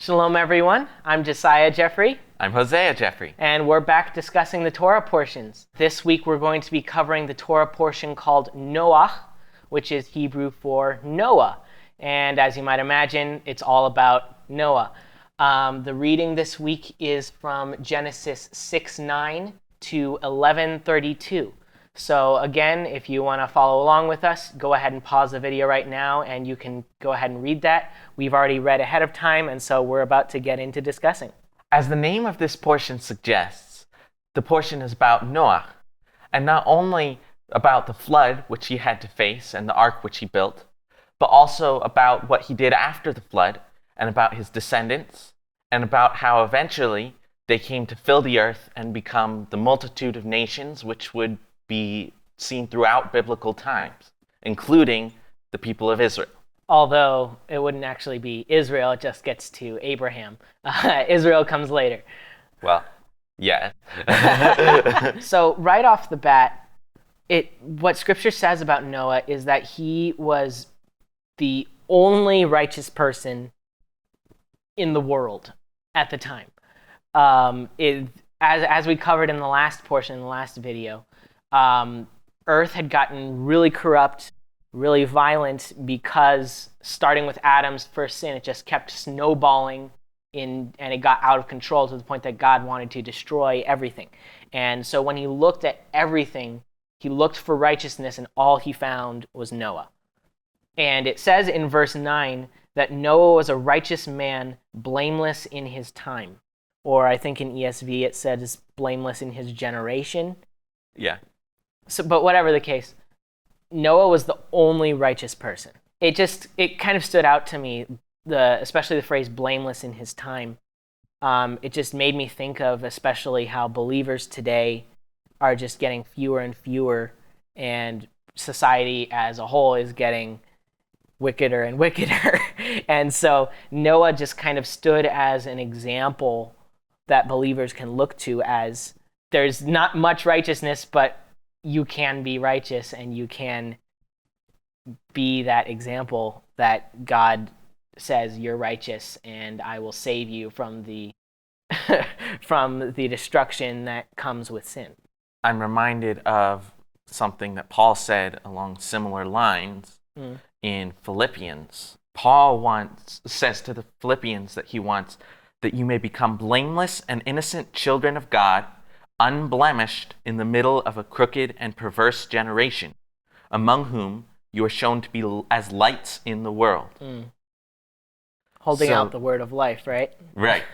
Shalom, everyone. I'm Josiah Geoffrey. I'm Hosea Geoffrey. And we're back discussing the Torah portions. This week we're going to be covering the Torah portion called Noach, which is Hebrew for Noah. And as you might imagine, it's all about Noah. The reading this week is from Genesis 6:9 to 11:32. So again, if you want to follow along with us, go ahead and pause the video right now and you can go ahead and read that. We've already read ahead of time, and so we're about to get into discussing. As the name of this portion suggests, the portion is about Noah, and not only about the flood which he had to face and the ark which he built, but also about what he did after the flood and about his descendants and about how eventually they came to fill the earth and become the multitude of nations which would be seen throughout biblical times, including the people of Israel. Although it wouldn't actually be Israel, it just gets to Abraham. Israel comes later. Well, yeah. So right off the bat, what Scripture says about Noah is that he was the only righteous person in the world at the time. As we covered in the last portion, in the last video, Earth had gotten really corrupt, really violent, because starting with Adam's first sin, it just kept snowballing and it got out of control to the point that God wanted to destroy everything. And so when he looked at everything, he looked for righteousness, and all he found was Noah. And it says in verse 9 that Noah was a righteous man, blameless in his time. Or I think in ESV it says blameless in his generation. Yeah. So, but whatever the case, Noah was the only righteous person. It kind of stood out to me, especially the phrase blameless in his time. It just made me think of especially how believers today are just getting fewer and fewer, and society as a whole is getting wickeder and wickeder. And so Noah just kind of stood as an example that believers can look to, as there's not much righteousness, but you can be righteous and you can be that example that God says you're righteous and I will save you from the from the destruction that comes with sin. I'm reminded of something that Paul said along similar lines in Philippians. Paul says to the Philippians that he wants that you may become blameless and innocent children of God, unblemished in the middle of a crooked and perverse generation, among whom you are shown to be as lights in the world. Holding out the word of life, right? Right.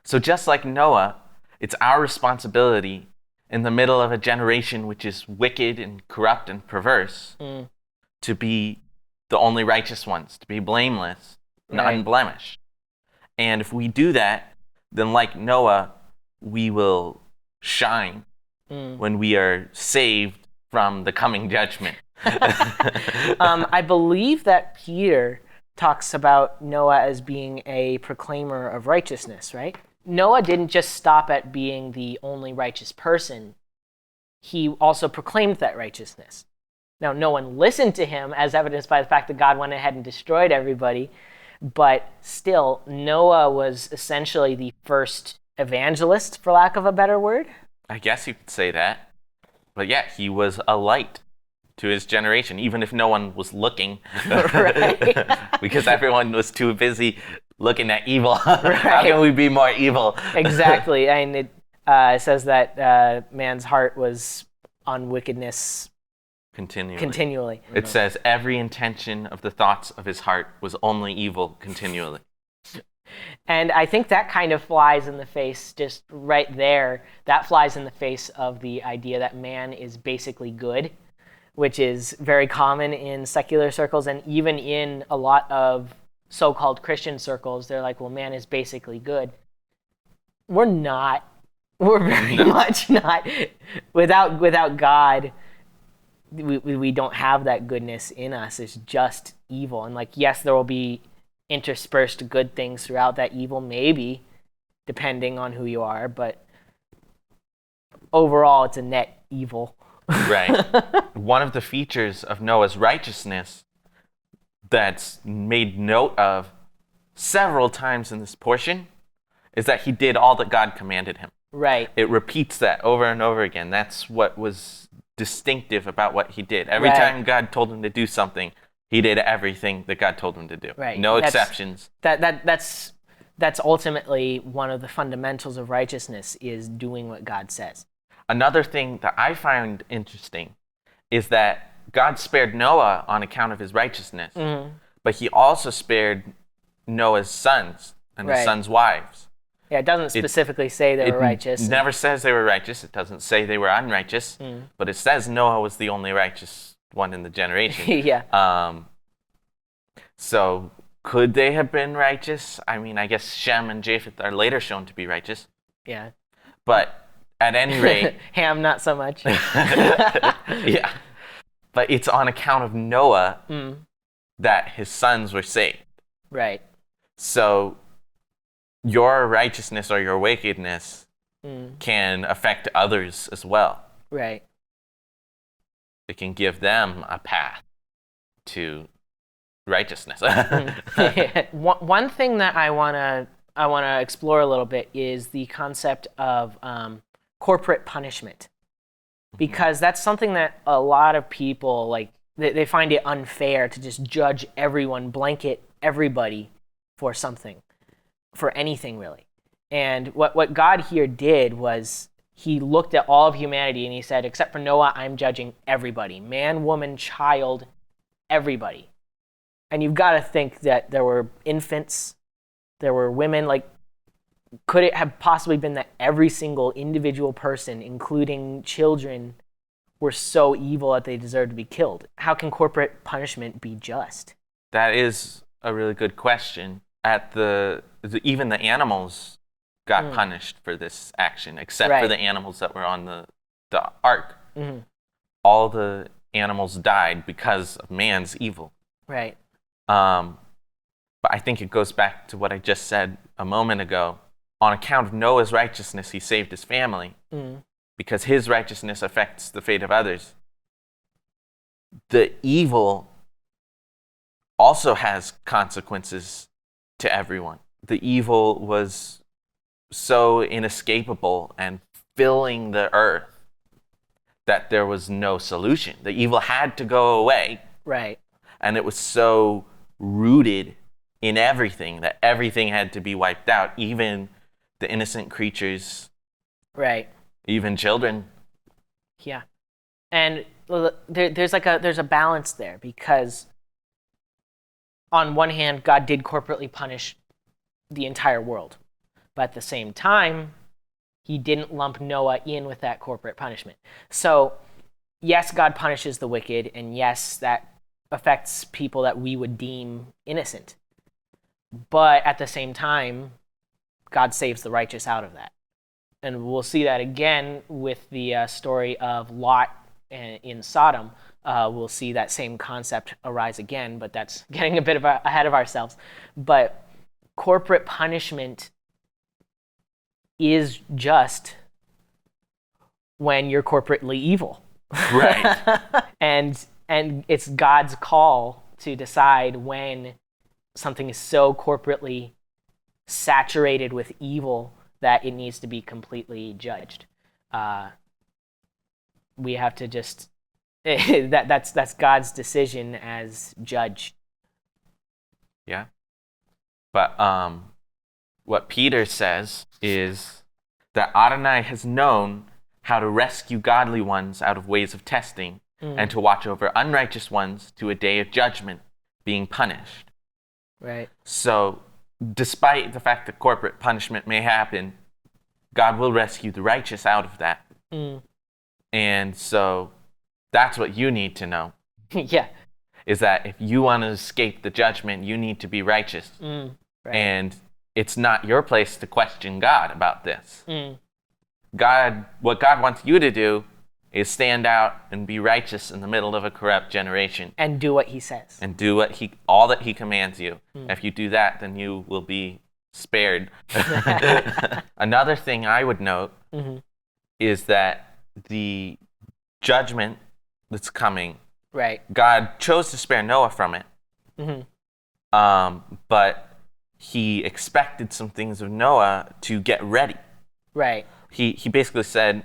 So just like Noah, it's our responsibility in the middle of a generation which is wicked and corrupt and perverse to be the only righteous ones, to be blameless and unblemished. And if we do that, then like Noah, we will shine when we are saved from the coming judgment. I believe that Peter talks about Noah as being a proclaimer of righteousness, right? Noah didn't just stop at being the only righteous person. He also proclaimed that righteousness. Now, no one listened to him, as evidenced by the fact that God went ahead and destroyed everybody, but still, Noah was essentially the first evangelist, for lack of a better word. I guess you could say that. But yeah, he was a light to his generation, even if no one was looking. Right. Because everyone was too busy looking at evil. Right. How can we be more evil? Exactly. And it says that man's heart was on wickedness continually. It says every intention of the thoughts of his heart was only evil continually. And I think that kind of flies in the face, just right there, that flies in the face of the idea that man is basically good, which is very common in secular circles, and even in a lot of so-called Christian circles. They're like, well, man is basically good. We're not. We're very much not. Without God, we don't have that goodness in us. It's just evil. And like, yes, there will be interspersed good things throughout that evil, maybe, depending on who you are, but overall it's a net evil. Right. One of the features of Noah's righteousness that's made note of several times in this portion is that he did all that God commanded him. Right. It repeats that over and over again. That's what was distinctive about what he did. Every Right. time God told him to do something, he did everything that God told him to do. Right. No exceptions. That's ultimately one of the fundamentals of righteousness, is doing what God says. Another thing that I find interesting is that God spared Noah on account of his righteousness, but he also spared Noah's sons and his Right. sons' wives. Yeah, it doesn't specifically say they were righteous. It never says they were righteous. It doesn't say they were unrighteous, but it says Noah was the only righteous one in the generation. Yeah. So could they have been righteous? I mean, I guess Shem and Japheth are later shown to be righteous, Yeah. but at any rate, Ham, not so much. yeah. But it's on account of Noah that his sons were saved. Right. So your righteousness or your wickedness can affect others as well. Right. It can give them a path to righteousness. One thing that I wanna explore a little bit is the concept of corporate punishment, because that's something that a lot of people, like, they find it unfair to just judge everyone, blanket everybody for something, for anything really. And what God here did was he looked at all of humanity and he said, except for Noah, I'm judging everybody, man, woman, child, everybody. And you've got to think that there were infants, there were women. Like, could it have possibly been that every single individual person, including children, were so evil that they deserved to be killed? How can corporate punishment be just? That is a really good question. Even the animals got punished for this action, except for the animals that were on the ark. All the animals died because of man's evil. Right. But I think it goes back to what I just said a moment ago. On account of Noah's righteousness, he saved his family. Because his righteousness affects the fate of others. The evil also has consequences to everyone. The evil was so inescapable and filling the earth that there was no solution. The evil had to go away. Right. And it was so rooted in everything that everything had to be wiped out, even the innocent creatures. Right. Even children. Yeah. And there's a balance there, because on one hand, God did corporately punish the entire world. But at the same time, he didn't lump Noah in with that corporate punishment. So, yes, God punishes the wicked, and yes, that affects people that we would deem innocent. But at the same time, God saves the righteous out of that. And we'll see that again with the story of Lot in Sodom. We'll see that same concept arise again, but that's getting a bit ahead of ourselves. But corporate punishment is just when you're corporately evil. Right. and it's God's call to decide when something is so corporately saturated with evil that it needs to be completely judged. We have to just that's God's decision as judge. Yeah. But what Peter says is that Adonai has known how to rescue godly ones out of ways of testing and to watch over unrighteous ones to a day of judgment being punished. Right. So despite the fact that corporate punishment may happen, God will rescue the righteous out of that. And so that's what you need to know. Yeah. Is that if you want to escape the judgment, you need to be righteous. Right. And it's not your place to question God about this. What God wants you to do is stand out and be righteous in the middle of a corrupt generation. And do what he says. And do all that he commands you. If you do that, then you will be spared. Another thing I would note is that the judgment that's coming, right, God chose to spare Noah from it. But he expected some things of Noah to get ready. Right. He basically said,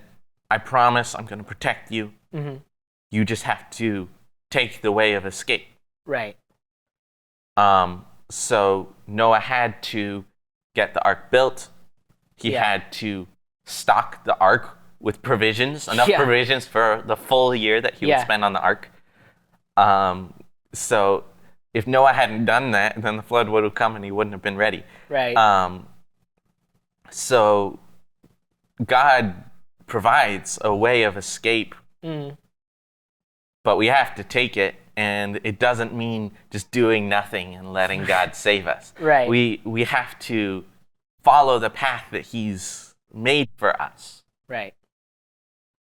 I promise I'm going to protect you. Mm-hmm. You just have to take the way of escape. Right. So Noah had to get the ark built. He had to stock the ark with provisions, enough provisions for the full year that he would spend on the ark. So if Noah hadn't done that, then the flood would have come and he wouldn't have been ready. Right. So God provides a way of escape, but we have to take it, and it doesn't mean just doing nothing and letting God save us. Right. We have to follow the path that he's made for us. Right.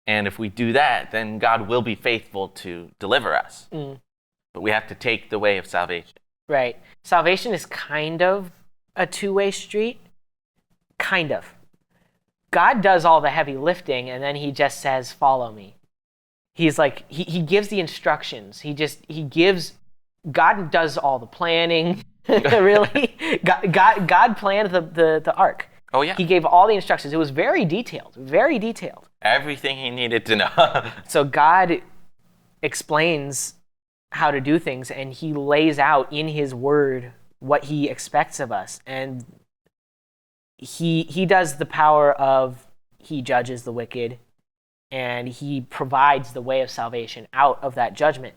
And if we do that, then God will be faithful to deliver us. But we have to take the way of salvation. Right. Salvation is kind of a two-way street. Kind of. God does all the heavy lifting, and then he just says, follow me. He's like, he gives the instructions. God does all the planning, really. God planned the ark. Oh, yeah. He gave all the instructions. It was very detailed, very detailed. Everything he needed to know. So God explains how to do things, and he lays out in his word what he expects of us. And he does the power of, he judges the wicked, and he provides the way of salvation out of that judgment.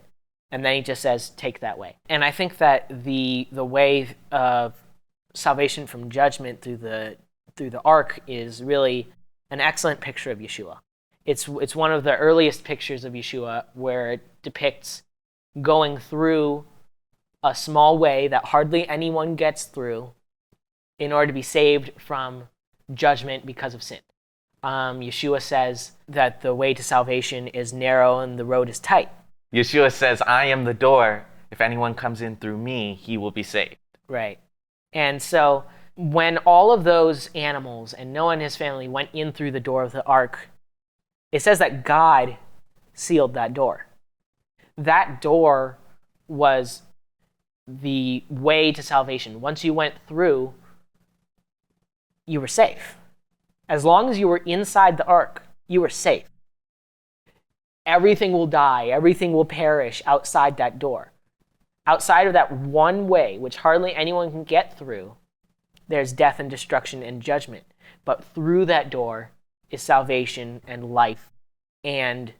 And then he just says, take that way. And I think that the way of salvation from judgment through the ark is really an excellent picture of Yeshua. It's one of the earliest pictures of Yeshua where it depicts going through a small way that hardly anyone gets through in order to be saved from judgment because of sin. Yeshua says that the way to salvation is narrow and the road is tight. Yeshua says, I am the door. If anyone comes in through me, he will be saved. Right. And so when all of those animals and Noah and his family went in through the door of the ark, it says that God sealed that door. That door was the way to salvation. Once you went through, you were safe. As long as you were inside the ark, you were safe. Everything will die, everything will perish outside that door. Outside of that one way, which hardly anyone can get through, there's death and destruction and judgment. But through that door is salvation and life and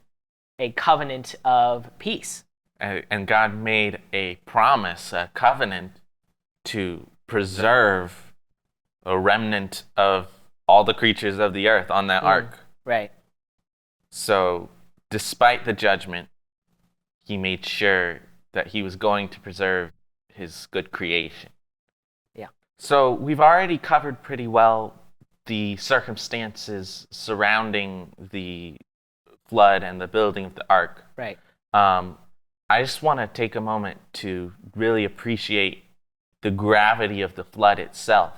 a covenant of peace. And God made a promise, a covenant, to preserve a remnant of all the creatures of the earth on that ark. Right. So, despite the judgment, he made sure that he was going to preserve his good creation. Yeah. So, we've already covered pretty well the circumstances surrounding the flood and the building of the ark. Right. I just want to take a moment to really appreciate the gravity of the flood itself.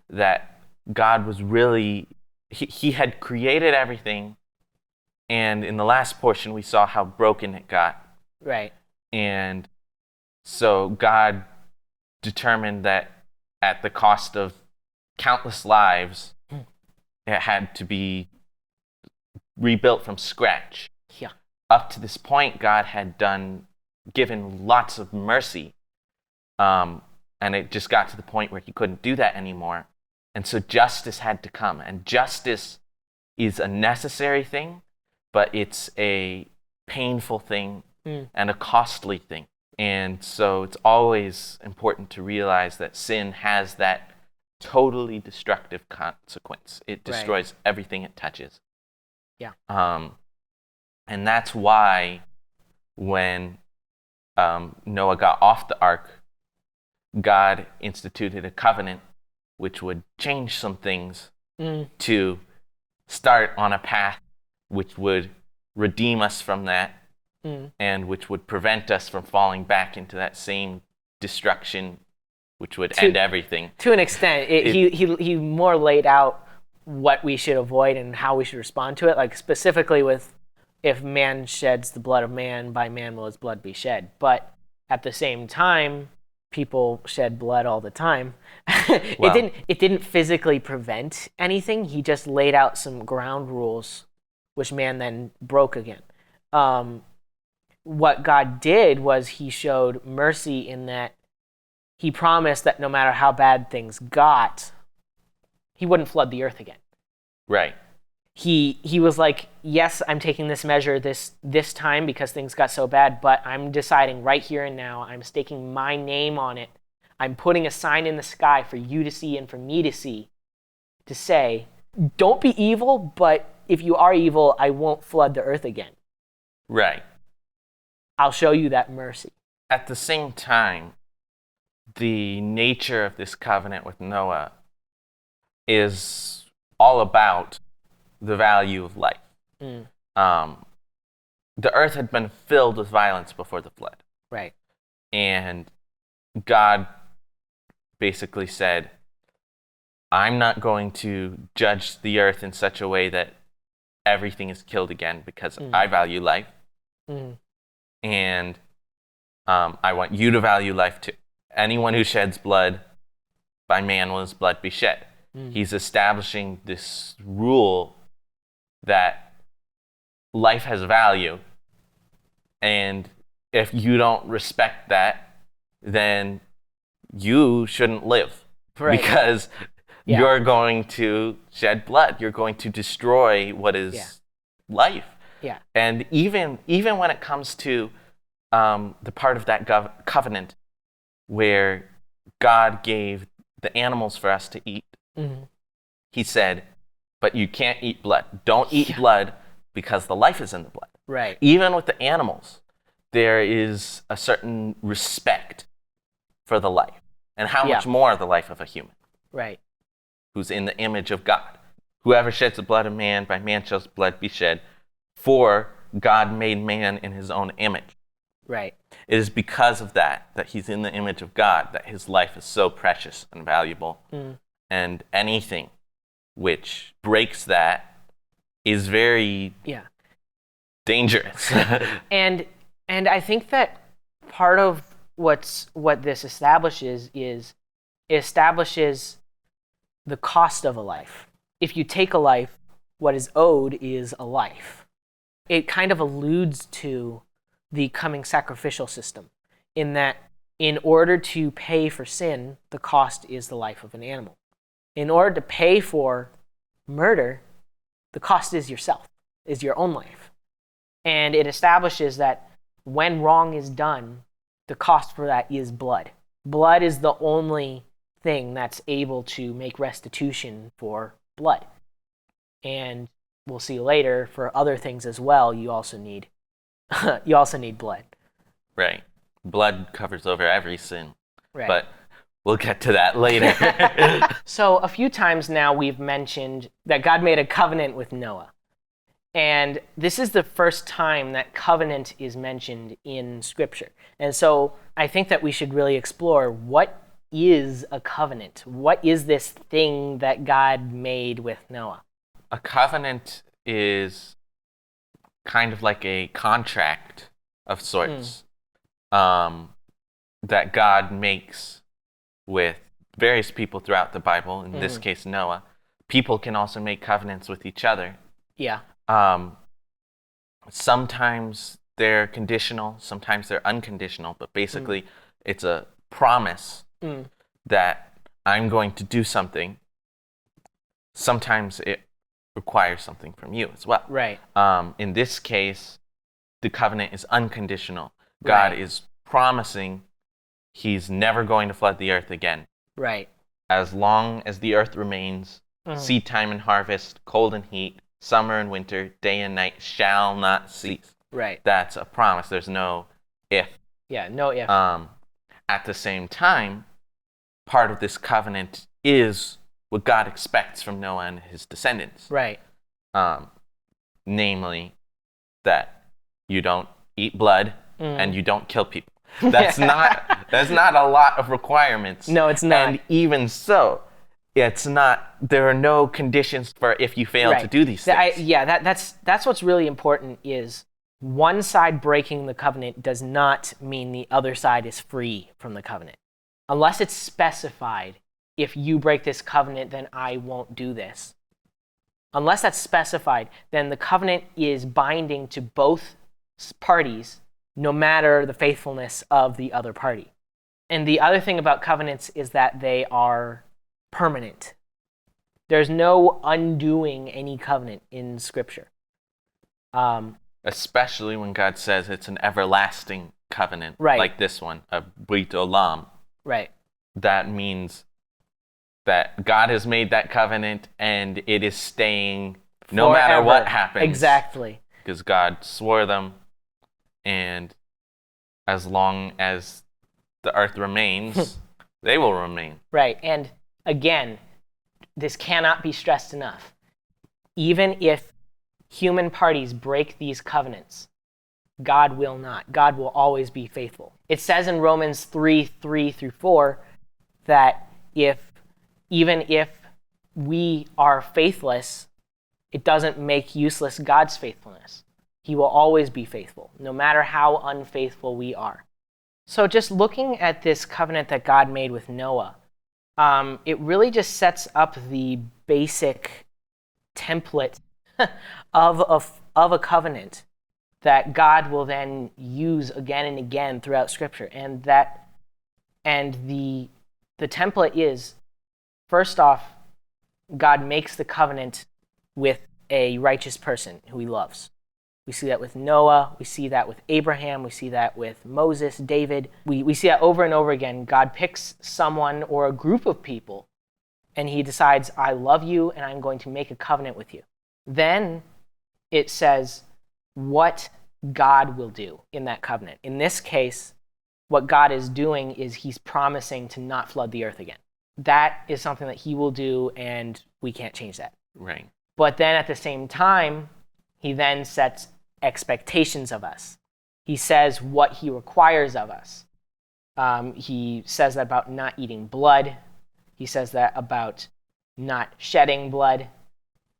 That God was really, he had created everything, and in the last portion we saw how broken it got. Right. And so God determined that at the cost of countless lives, it had to be rebuilt from scratch. Yeah. Up to this point, God had given lots of mercy, and it just got to the point where he couldn't do that anymore. And so justice had to come. And justice is a necessary thing, but it's a painful thing and a costly thing. And so it's always important to realize that sin has that totally destructive consequence. It destroys everything it touches. Yeah. And that's why when Noah got off the ark, God instituted a covenant which would change some things to start on a path which would redeem us from that and which would prevent us from falling back into that same destruction, which would end everything. To an extent, he more laid out what we should avoid and how we should respond to it, like specifically with if man sheds the blood of man, by man will his blood be shed. But at the same time, people shed blood all the time. Well, It didn't physically prevent anything. He just laid out some ground rules, which man then broke again. What God did was he showed mercy in that he promised that no matter how bad things got, he wouldn't flood the earth again. right. He was like, yes, I'm taking this measure this time because things got so bad, but I'm deciding right here and now, I'm staking my name on it. I'm putting a sign in the sky for you to see and for me to see, to say, don't be evil, but if you are evil, I won't flood the earth again. Right. I'll show you that mercy. At the same time, the nature of this covenant with Noah is all about the value of life. Mm. The earth had been filled with violence before the flood. Right. And God basically said, I'm not going to judge the earth in such a way that everything is killed again because I value life. Mm. And I want you to value life too. Anyone who sheds blood, by man will his blood be shed. He's establishing this rule that life has value, and if you don't respect that, then you shouldn't live. Right. Because you're going to shed blood. You're going to destroy what is life. Yeah. And even when it comes to the part of that covenant where God gave the animals for us to eat, he said, but you can't eat blood. Don't eat blood because the life is in the blood. Right. Even with the animals, there is a certain respect for the life. And how much more the life of a human. Right. Who's in the image of God. Whoever sheds the blood of man, by man shall his blood be shed. For God made man in his own image. Right. It is because of that he's in the image of God, that his life is so precious and valuable. And anything which breaks that is very dangerous. And I think that part of what this establishes is it establishes the cost of a life. If you take a life, what is owed is a life. It kind of alludes to the coming sacrificial system, in that in order to pay for sin, the cost is the life of an animal. In order to pay for murder, the cost is yourself, is your own life. And it establishes that when wrong is done, the cost for that is blood. Blood is the only thing that's able to make restitution for blood. And we'll see later, for other things as well, you also need blood. Right. Blood covers over every sin. Right. But we'll get to that later. So a few times now we've mentioned that God made a covenant with Noah. And this is the first time that covenant is mentioned in Scripture. And so I think that we should really explore, what is a covenant? What is this thing that God made with Noah? A covenant is kind of like a contract of sorts that God makes with various people throughout the Bible, in this case Noah. People can also make covenants with each other. Yeah. Sometimes they're conditional, sometimes they're unconditional, but basically it's a promise that I'm going to do something. Sometimes it requires something from you as well. Right. In this case, the covenant is unconditional. God is promising he's never going to flood the earth again. Right. As long as the earth remains, seed time and harvest, cold and heat, summer and winter, day and night shall not cease. Right. That's a promise. There's no if. Yeah, no if. At the same time, part of this covenant is what God expects from Noah and his descendants. Right. Namely, that you don't eat blood and you don't kill people. That's not a lot of requirements. No, it's not. And even so, it's not. There are no conditions for if you fail to do these things. That's what's really important. Is one side breaking the covenant does not mean the other side is free from the covenant. unless it's specified, if you break this covenant, then I won't do this. Unless that's specified, then the covenant is binding to both parties, no matter the faithfulness of the other party. And the other thing about covenants is that they are permanent. There's no undoing any covenant in Scripture. Especially when God says it's an everlasting covenant, Right. like this one, a Brit Olam. Right. That means that God has made that covenant and it is staying no matter Forever. what happens. Exactly. Because God swore them, and as long as the earth remains, they will remain. Right. And again, this cannot be stressed enough. Even if human parties break these covenants, God will not. God will always be faithful. It says in Romans 3:3-4 that even if we are faithless, it doesn't make useless God's faithfulness. He will always be faithful, no matter how unfaithful we are. So just looking at this covenant that God made with Noah, it really just sets up the basic template of a covenant that God will then use again and again throughout Scripture. And the template is, first off, God makes the covenant with a righteous person who he loves. We see that with Noah. We see that with Abraham. We see that with Moses, David. We see that over and over again. God picks someone or a group of people, and he decides, I love you, and I'm going to make a covenant with you. Then it says what God will do in that covenant. In this case, what God is doing is he's promising to not flood the earth again. That is something that he will do, and we can't change that. Right. But then at the same time, he then sets expectations of us. He says what he requires of us. He says that about not eating blood. He says that about not shedding blood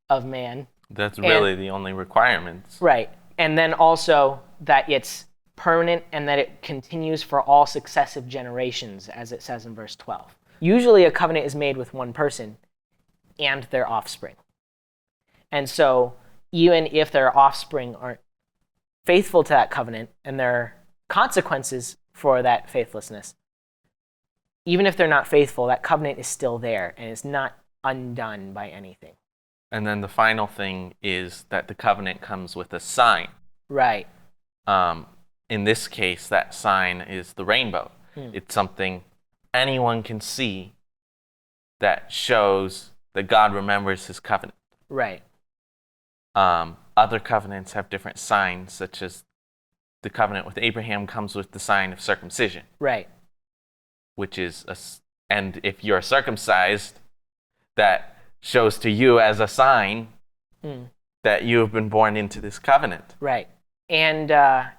of man. That's really the only requirements. Right. And then also that it's permanent and that it continues for all successive generations, as it says in verse 12. Usually a covenant is made with one person and their offspring. And so even if their offspring aren't faithful to that covenant, and there are consequences for that faithlessness, even if they're not faithful, that covenant is still there and it's not undone by anything. And then the final thing is that the covenant comes with a sign. Right. In this case, that sign is the rainbow. It's something anyone can see that shows that God remembers his covenant. Right. Other covenants have different signs, such as the covenant with Abraham comes with the sign of circumcision. Right. Which is, and if you're circumcised, that shows to you as a sign that you have been born into this covenant. Right. And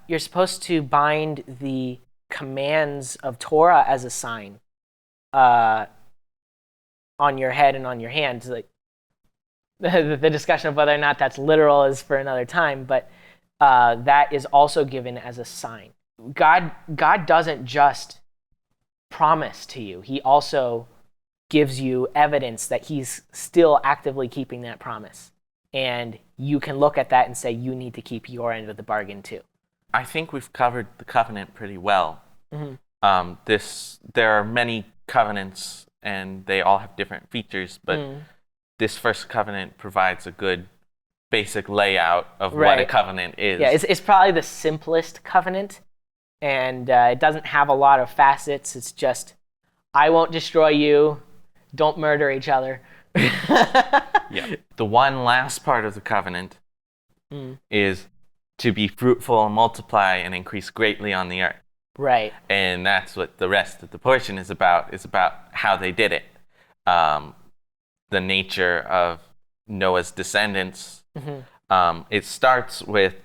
you're supposed to bind the commands of Torah as a sign on your head and on your hands. Like the discussion of whether or not that's literal is for another time, but that is also given as a sign. God doesn't just promise to you. He also gives you evidence that he's still actively keeping that promise. And you can look at that and say, you need to keep your end of the bargain too. I think we've covered the covenant pretty well. There are many covenants, and they all have different features, but this first covenant provides a good basic layout of what a covenant is. Yeah, it's probably the simplest covenant, and it doesn't have a lot of facets. It's just, I won't destroy you, don't murder each other. Yeah. The one last part of the covenant is to be fruitful and multiply and increase greatly on the earth. Right. And that's what the rest of the portion is about how they did it. The nature of Noah's descendants. It starts with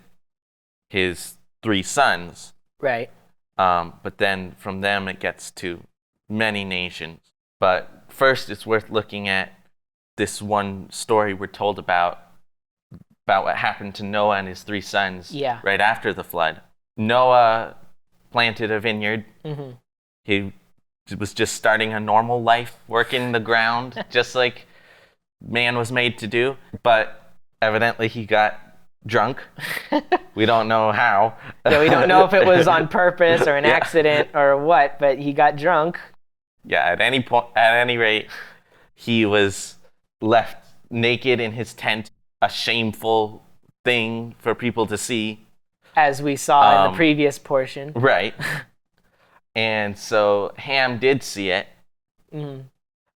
his 3 sons. Right. But then from them it gets to many nations. But first it's worth looking at this one story we're told about what happened to Noah and his 3 sons right after the flood. Noah planted a vineyard. He was just starting a normal life, working the ground, just like man was made to do. But evidently he got drunk. We don't know how. Yeah, we don't know if it was on purpose or an accident or what, but he got drunk. Yeah, at any rate, he was left naked in his tent, a shameful thing for people to see. As we saw in the previous portion. Right. And so Ham did see it,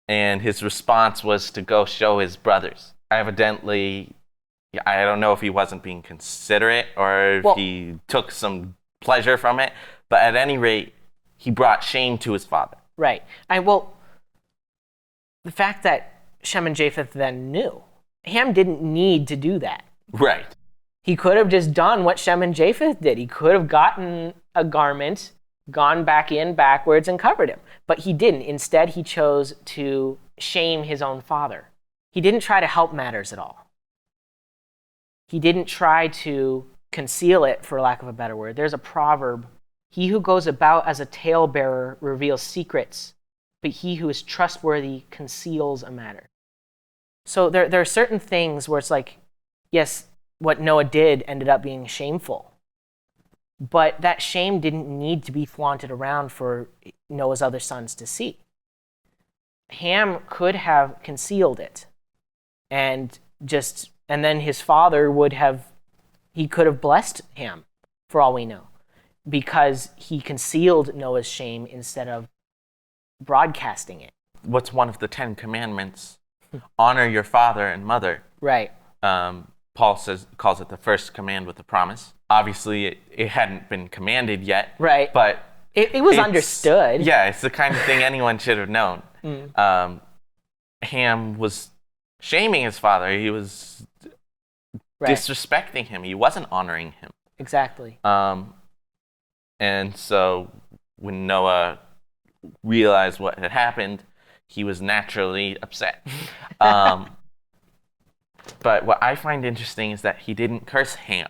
and his response was to go show his brothers. Evidently, I don't know if he wasn't being considerate or if he took some pleasure from it, but at any rate, he brought shame to his father. Right. The fact that Shem and Japheth then knew, Ham didn't need to do that. Right. He could have just done what Shem and Japheth did. He could have gotten a garment, gone back in backwards, and covered him. But he didn't. Instead, he chose to shame his own father. He didn't try to help matters at all. He didn't try to conceal it, for lack of a better word. There's a proverb, he who goes about as a talebearer reveals secrets, but he who is trustworthy conceals a matter. So there are certain things where it's like, yes, what Noah did ended up being shameful. But that shame didn't need to be flaunted around for Noah's other sons to see. Ham could have concealed it, and then his father he could have blessed Ham, for all we know, because he concealed Noah's shame instead of broadcasting it. What's one of the 10 commandments? Honor your father and mother. Right. Paul calls it the first command with a promise. Obviously, it hadn't been commanded yet. Right. But it was understood. Yeah, it's the kind of thing anyone should have known. Ham was shaming his father. He was disrespecting him. He wasn't honoring him. Exactly. And so when Noah realized what had happened, he was naturally upset. But what I find interesting is that he didn't curse Ham.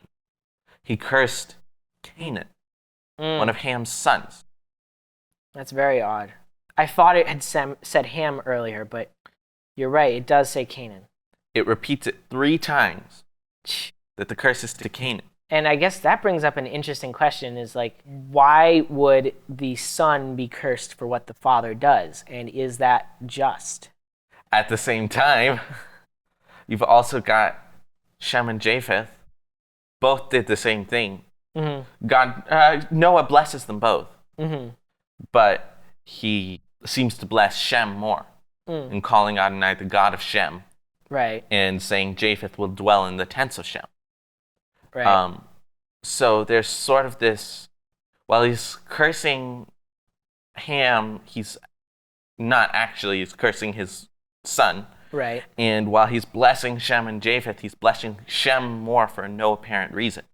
He cursed Canaan, one of Ham's sons. That's very odd. I thought it had said Ham earlier, but you're right. It does say Canaan. It repeats it 3 times that the curse is to Canaan. And I guess that brings up an interesting question, is like, why would the son be cursed for what the father does? And is that just? At the same time, you've also got Shem and Japheth. Both did the same thing. Noah blesses them both. But he seems to bless Shem more in calling Adonai the God of Shem. Right. And saying Japheth will dwell in the tents of Shem. Right. So there's sort of this, while he's cursing Ham, he's not actually, he's cursing his son. Right. And while he's blessing Shem and Japheth, he's blessing Shem more for no apparent reason.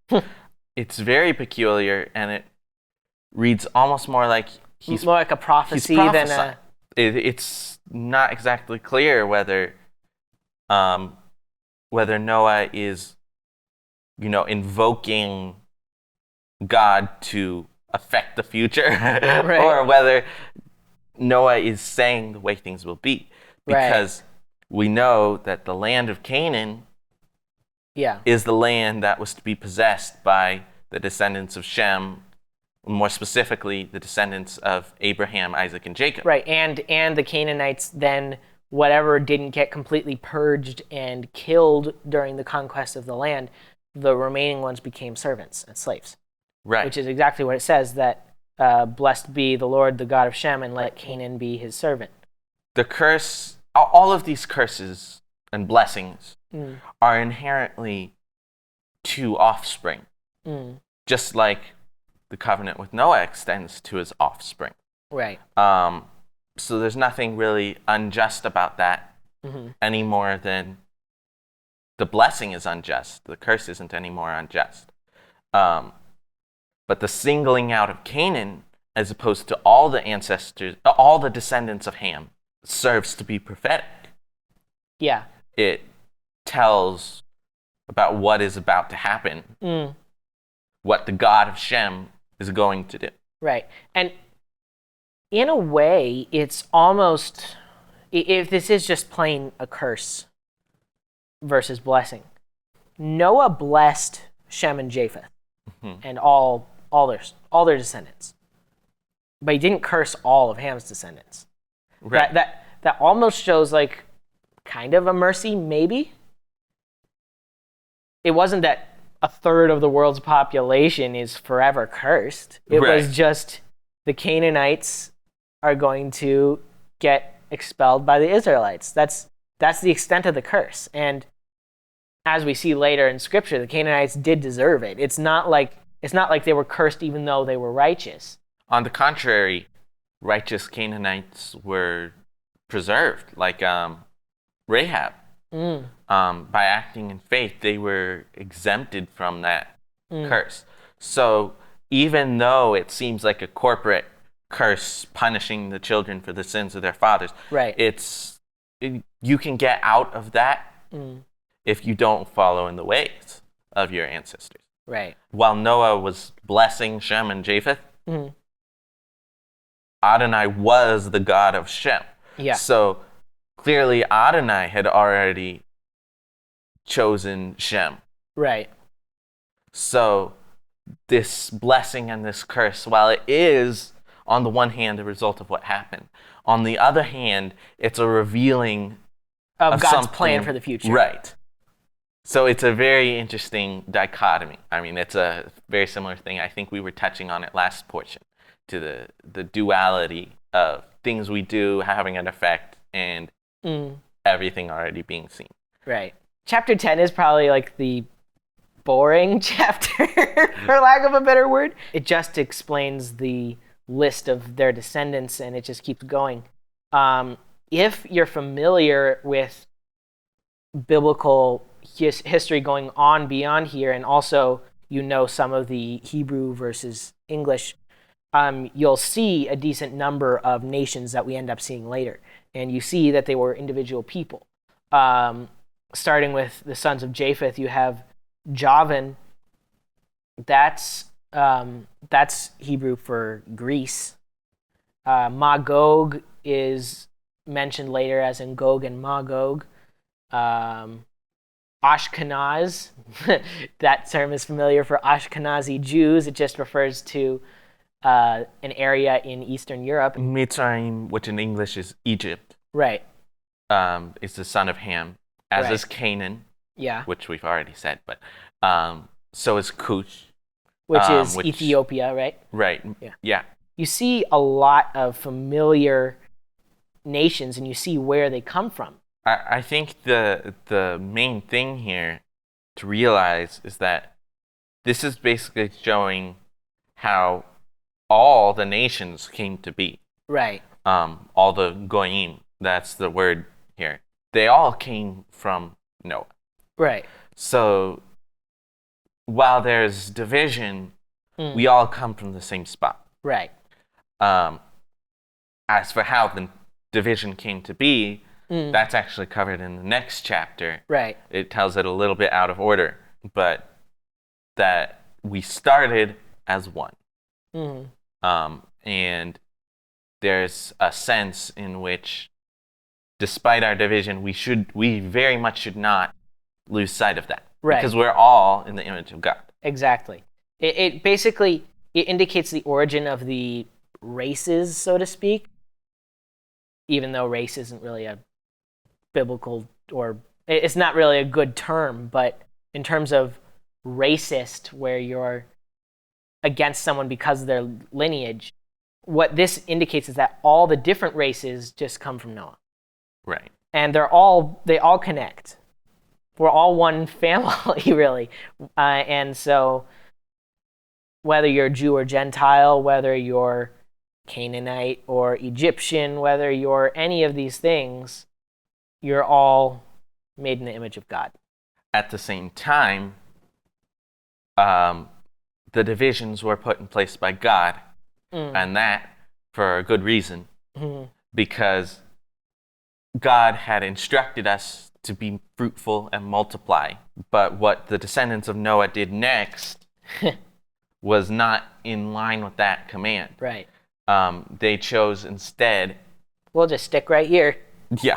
It's very peculiar, and it reads almost more like he's more like a prophecy than a... It's not exactly clear whether Noah is, invoking God to affect the future, or whether Noah is saying the way things will be. Because we know that the land of Canaan is the land that was to be possessed by the descendants of Shem, more specifically the descendants of Abraham, Isaac, and Jacob. Right, and the Canaanites then, whatever didn't get completely purged and killed during the conquest of the land, the remaining ones became servants and slaves. Right. Which is exactly what it says, that blessed be the Lord, the God of Shem, and let Canaan be his servant. The curse, all of these curses and blessings are inherently to offspring. Just like the covenant with Noah extends to his offspring. Right. So there's nothing really unjust about that any more than the blessing is unjust. The curse isn't any more unjust. But the singling out of Canaan, as opposed to all the ancestors, all the descendants of Ham, serves to be prophetic. Yeah. It tells about what is about to happen, what the God of Shem is going to do. Right. And In a way, it's almost, if this is just plain a curse versus blessing, Noah blessed Shem and Japheth and all their descendants, but he didn't curse all of Ham's descendants. Right. That almost shows like kind of a mercy, maybe. It wasn't that a third of the world's population is forever cursed. It was just the Canaanites are going to get expelled by the Israelites. That's the extent of the curse. And as we see later in Scripture, the Canaanites did deserve it. It's not like they were cursed even though they were righteous. On the contrary, righteous Canaanites were preserved, like Rahab. By acting in faith, they were exempted from that curse. So even though it seems like a corporate curse punishing the children for the sins of their fathers, you can get out of that if you don't follow in the ways of your ancestors. Right. While Noah was blessing Shem and Japheth, Adonai was the God of Shem. Yeah. So clearly Adonai had already chosen Shem. Right. So this blessing and this curse, while it is on the one hand a result of what happened, on the other hand, it's a revealing of God's plan for the future. Right. So it's a very interesting dichotomy. I mean, it's a very similar thing. I think we were touching on it last portion, to the duality of things we do having an effect and everything already being seen. Right. Chapter 10 is probably like the boring chapter, for lack of a better word. It just explains the list of their descendants, and it just keeps going. If you're familiar with biblical history going on beyond here, and also you know some of the Hebrew versus English, you'll see a decent number of nations that we end up seeing later. And you see that they were individual people. Starting with the sons of Japheth, you have Javan. That's Hebrew for Greece. Magog is mentioned later as in Gog and Magog. Ashkenaz, that term is familiar for Ashkenazi Jews. It just refers to an area in Eastern Europe. Mitzrayim, which in English is Egypt, right, is the son of Ham, as is Canaan, which we've already said, but so is Cush. Which is Ethiopia, right? Right, yeah. You see a lot of familiar nations, and you see where they come from. I think the main thing here to realize is that this is basically showing how all the nations came to be. Right. All the goyim, that's the word here. They all came from Noah. Right. So while there's division, we all come from the same spot. Right. As for how the division came to be, that's actually covered in the next chapter. Right. It tells it a little bit out of order, but that we started as one. And there's a sense in which, despite our division, we very much should not lose sight of that. Right. Because we're all in the image of God. Exactly. It basically indicates the origin of the races, so to speak, even though race isn't really a biblical, or it's not really a good term, but in terms of racist, where you're against someone because of their lineage, what this indicates is that all the different races just come from Noah. Right. And they all connect. We're all one family, really. And so whether you're Jew or Gentile, whether you're Canaanite or Egyptian, whether you're any of these things, you're all made in the image of God. At the same time, the divisions were put in place by God, and that for a good reason, because God had instructed us to be fruitful and multiply. But what the descendants of Noah did next was not in line with that command. Right. they chose instead. We'll just stick right here. Yeah.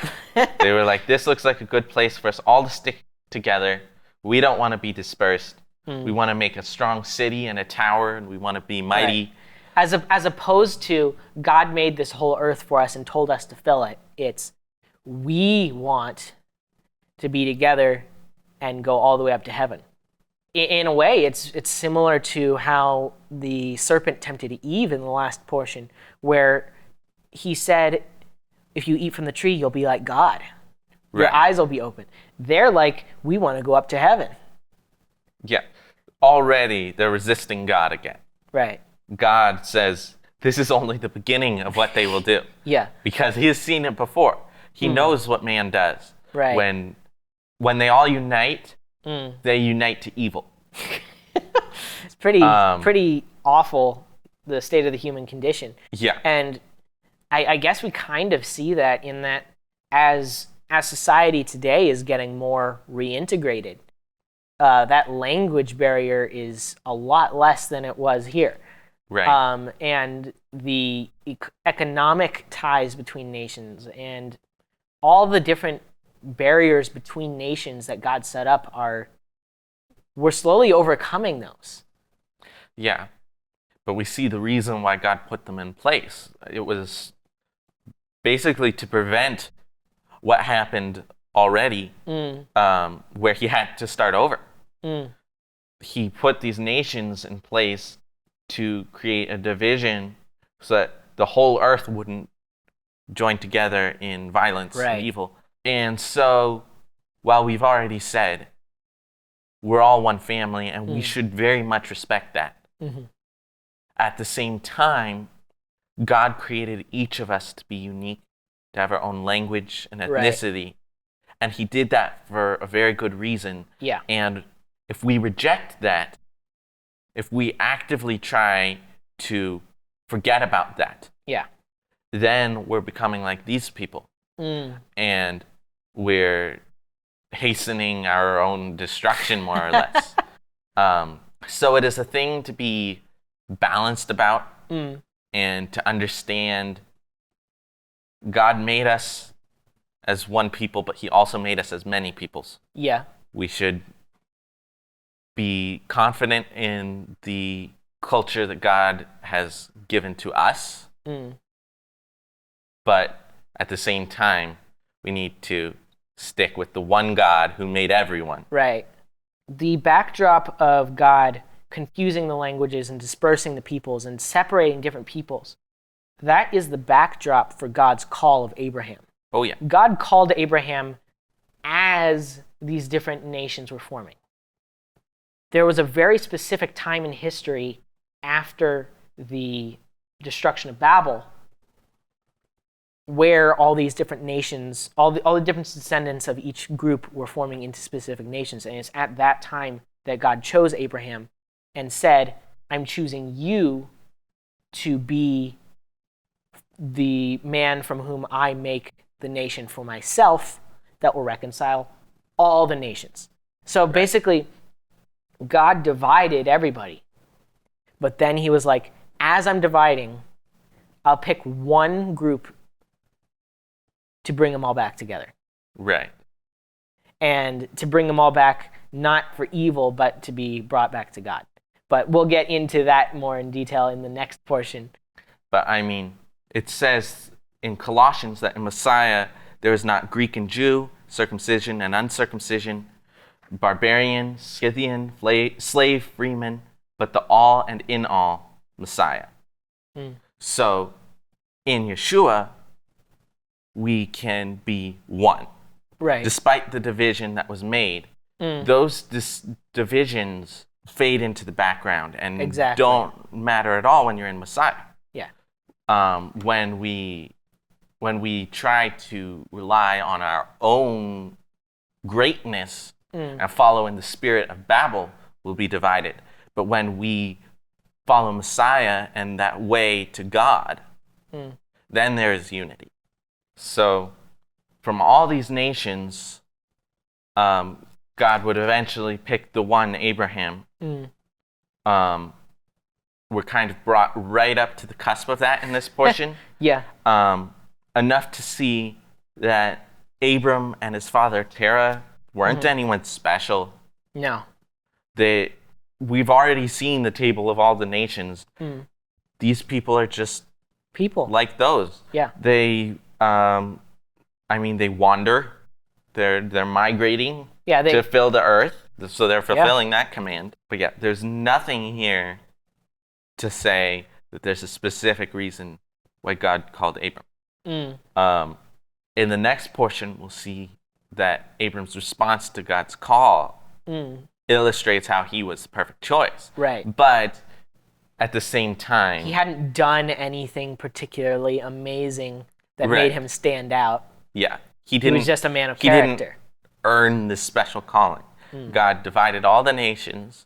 They were like, this looks like a good place for us all to stick together. We don't want to be dispersed. We want to make a strong city and a tower, and we want to be mighty. Right. As opposed to God made this whole earth for us and told us to fill it. It's we want to be together and go all the way up to heaven. In a way, it's similar to how the serpent tempted Eve in the last portion, where he said, if you eat from the tree, you'll be like God. Your eyes will be open. They're like, we want to go up to heaven. Yeah. Already, they're resisting God again. Right. God says, this is only the beginning of what they will do. Yeah. Because he has seen it before. He knows what man does. Right. When they all unite, they unite to evil. It's pretty awful, the state of the human condition. Yeah. And I guess we kind of see that in that as society today is getting more reintegrated, that language barrier is a lot less than it was here. Right. And the economic ties between nations and all the different barriers between nations that God set up we're slowly overcoming those. Yeah. But we see the reason why God put them in place. It was basically to prevent what happened already, where he had to start over. He put these nations in place to create a division so that the whole earth wouldn't join together in violence and evil. And so, while we've already said we're all one family and we should very much respect that, at the same time, God created each of us to be unique, to have our own language and ethnicity. And he did that for a very good reason. Yeah. And if we reject that, if we actively try to forget about that, then we're becoming like these people. And we're hastening our own destruction, more or less. So it is a thing to be balanced about and to understand God made us as one people, but he also made us as many peoples. Yeah. We should be confident in the culture that God has given to us. But at the same time, we need to stick with the one God who made everyone. Right. The backdrop of God confusing the languages and dispersing the peoples and separating different peoples, that is the backdrop for God's call of Abraham. Oh, yeah. God called Abraham as these different nations were forming. There was a very specific time in history after the destruction of Babel where all these different nations, all the different descendants of each group were forming into specific nations. And it's at that time that God chose Abraham and said, I'm choosing you to be the man from whom I make the nation for myself that will reconcile all the nations. So basically, God divided everybody. But then he was like, as I'm dividing, I'll pick one group to bring them all back together. Right. And to bring them all back, not for evil, but to be brought back to God. But we'll get into that more in detail in the next portion. But I mean, it says in Colossians that in Messiah, there is not Greek and Jew, circumcision and uncircumcision, barbarian, Scythian, slave, freeman, but the all and in all Messiah. So in Yeshua, we can be one. Right. Despite the division that was made, those divisions fade into the background and don't matter at all when you're in Messiah. Yeah. When we try to rely on our own greatness and follow in the spirit of Babel, we'll be divided. But when we follow Messiah and that way to God, then there is unity. So from all these nations, God would eventually pick the one, Abraham, we're kind of brought right up to the cusp of that in this portion. Yeah. Enough to see that Abram and his father Terah weren't anyone special. No. We've already seen the table of all the nations. These people are just people like those. Yeah. They, they wander. They're migrating to fill the earth. So they're fulfilling that command. But yeah, there's nothing here to say that there's a specific reason why God called Abram. In the next portion, we'll see that Abram's response to God's call illustrates how he was the perfect choice. Right. But at the same time, he hadn't done anything particularly amazing that made him stand out. Yeah. He was just a man of character. He didn't earn this special calling. God divided all the nations.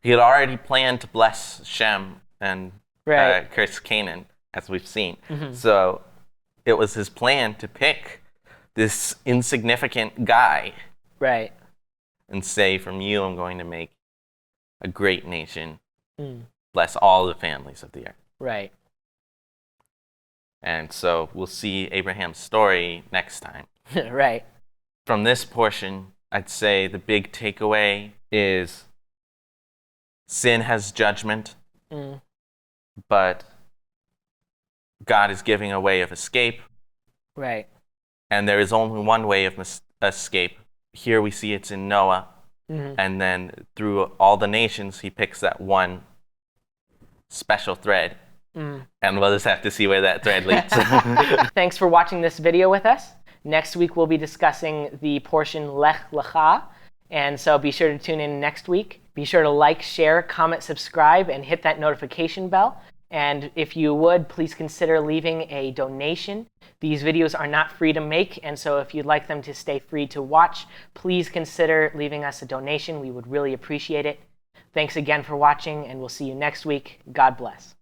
He had already planned to bless Shem and curse Canaan, as we've seen. So it was his plan to pick this insignificant guy. Right. And say, from you, I'm going to make a great nation. Bless all the families of the earth. Right. And so we'll see Abraham's story next time. Right. From this portion, I'd say the big takeaway is sin has judgment, but God is giving a way of escape. Right. And there is only one way of escape. Here we see it's in Noah. And then through all the nations, he picks that one special thread. And we'll just have to see where that thread leads. Thanks for watching this video with us. Next week, we'll be discussing the portion Lech Lecha. And so be sure to tune in next week. Be sure to like, share, comment, subscribe, and hit that notification bell. And if you would, please consider leaving a donation. These videos are not free to make, and so if you'd like them to stay free to watch, please consider leaving us a donation. We would really appreciate it. Thanks again for watching, and we'll see you next week. God bless.